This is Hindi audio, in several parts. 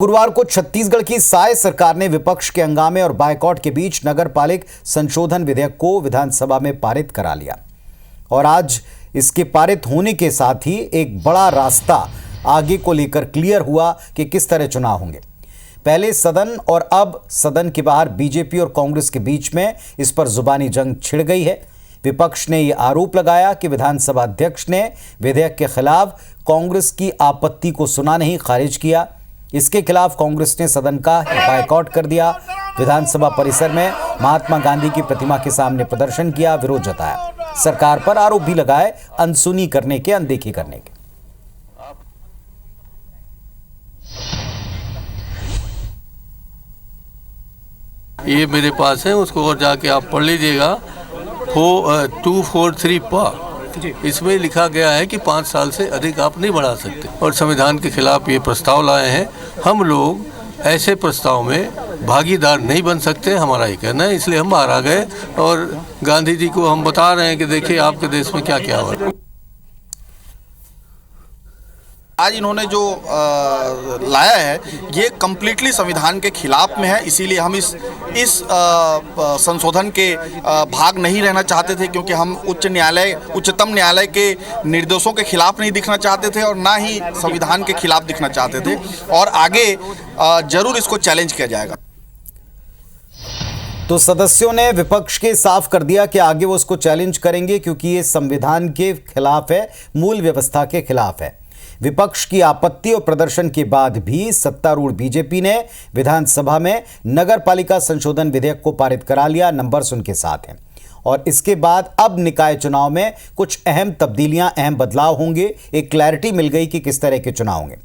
गुरुवार को छत्तीसगढ़ की साय सरकार ने विपक्ष के हंगामे और बायकॉट के बीच नगरपालिक संशोधन विधेयक को विधानसभा में पारित करा लिया और आज इसके पारित होने के साथ ही एक बड़ा रास्ता आगे को लेकर क्लियर हुआ कि किस तरह चुनाव होंगे। पहले सदन और अब सदन के बाहर बीजेपी और कांग्रेस के बीच में इस पर जुबानी जंग छिड़ गई है। विपक्ष ने यह आरोप लगाया कि विधानसभा अध्यक्ष ने विधेयक के खिलाफ कांग्रेस की आपत्ति को सुना नहीं, खारिज किया। इसके खिलाफ कांग्रेस ने सदन का बायकॉट कर दिया। विधानसभा परिसर में महात्मा गांधी की प्रतिमा के सामने प्रदर्शन किया, विरोध जताया। सरकार पर आरोप भी लगाए अनसुनी करने के, अनदेखी करने के। ये मेरे पास है, उसको और जाके आप पढ़ लीजिएगा। 243 पा इसमें लिखा गया है कि 5 साल से अधिक आप नहीं बढ़ा सकते और संविधान के खिलाफ ये प्रस्ताव लाए हैं। हम लोग ऐसे प्रस्ताव में भागीदार नहीं बन सकते, हमारा ये कहना है। इसलिए हम बाहर आ गए और गांधी जी को हम बता रहे हैं कि देखिए आपके देश में क्या क्या हो रहा है। आज इन्होंने जो लाया है ये कम्प्लीटली संविधान के खिलाफ में है। इसीलिए हम इस संशोधन के भाग नहीं रहना चाहते थे, क्योंकि हम उच्चतम न्यायालय के निर्देशों के खिलाफ नहीं दिखना चाहते थे और ना ही संविधान के खिलाफ दिखना चाहते थे। और आगे जरूर इसको चैलेंज किया जाएगा। तो सदस्यों ने विपक्ष के साफ कर दिया कि आगे वो इसको चैलेंज करेंगे, क्योंकि ये संविधान के खिलाफ है, मूल व्यवस्था के खिलाफ है। विपक्ष की आपत्ति और प्रदर्शन के बाद भी सत्तारूढ़ बीजेपी ने विधानसभा में नगरपालिका संशोधन विधेयक को पारित करा लिया। नंबर्स उनके साथ हैं और इसके बाद अब निकाय चुनाव में कुछ अहम तब्दीलियां, अहम बदलाव होंगे। एक क्लैरिटी मिल गई कि किस तरह के चुनाव होंगे।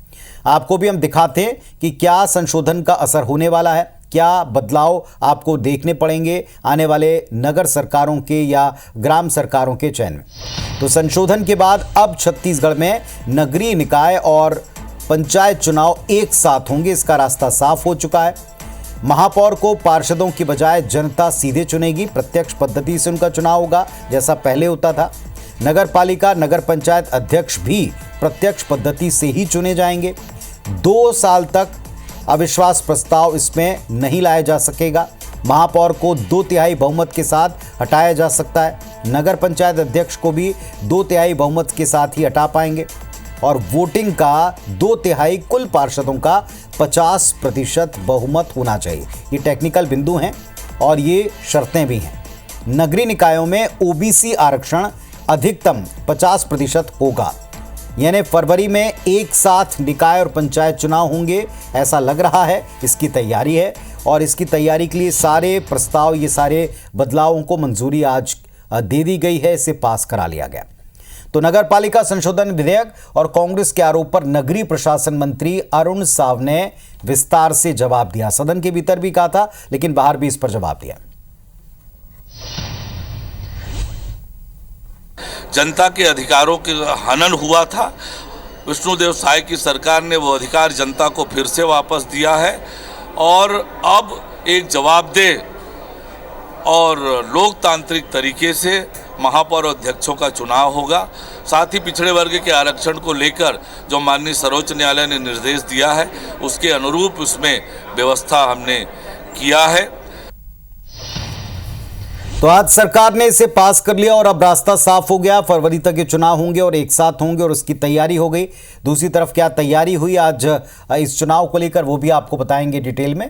आपको भी हम दिखाते हैं कि क्या संशोधन का असर होने वाला है, क्या बदलाव आपको देखने पड़ेंगे आने वाले नगर सरकारों के या ग्राम सरकारों के चयन में। तो संशोधन के बाद अब छत्तीसगढ़ में नगरीय निकाय और पंचायत चुनाव एक साथ होंगे, इसका रास्ता साफ हो चुका है। महापौर को पार्षदों की बजाय जनता सीधे चुनेगी, प्रत्यक्ष पद्धति से उनका चुनाव होगा जैसा पहले होता था। नगर पालिका, नगर पंचायत अध्यक्ष भी प्रत्यक्ष पद्धति से ही चुने जाएंगे। 2 साल तक अविश्वास प्रस्ताव इसमें नहीं लाया जा सकेगा। महापौर को 2/3 बहुमत के साथ हटाया जा सकता है। नगर पंचायत अध्यक्ष को भी 2/3 बहुमत के साथ ही हटा पाएंगे और वोटिंग का 2/3 कुल पार्षदों का 50% बहुमत होना चाहिए। ये टेक्निकल बिंदु हैं और ये शर्तें भी हैं। नगरीय निकायों में ओबीसी आरक्षण अधिकतम 50% होगा, यानी फरवरी में एक साथ निकाय और पंचायत चुनाव होंगे, ऐसा लग रहा है। इसकी तैयारी है और इसकी तैयारी के लिए सारे प्रस्ताव, ये सारे बदलावों को मंजूरी आज दे दी गई है, इसे पास करा लिया गया। तो नगर पालिका संशोधन विधेयक और कांग्रेस के आरोप पर नगरीय प्रशासन मंत्री अरुण साव ने विस्तार से जवाब दिया। सदन के भीतर भी कहा था, लेकिन बाहर भी इस पर जवाब दिया। जनता के अधिकारों के हनन हुआ था। विष्णुदेव साय की सरकार ने वो अधिकार जनता को फिर से वापस दिया है और अब एक जवाबदेह और लोकतांत्रिक तरीके से महापौर अध्यक्षों का चुनाव होगा। साथ ही पिछड़े वर्ग के आरक्षण को लेकर जो माननीय सर्वोच्च न्यायालय ने निर्देश दिया है, उसके अनुरूप उसमें व्यवस्था हमने किया है। तो आज सरकार ने इसे पास कर लिया और अब रास्ता साफ हो गया। फरवरी तक ये चुनाव होंगे और एक साथ होंगे और उसकी तैयारी हो गई। दूसरी तरफ क्या तैयारी हुई आज इस चुनाव को लेकर, वो भी आपको बताएंगे डिटेल में।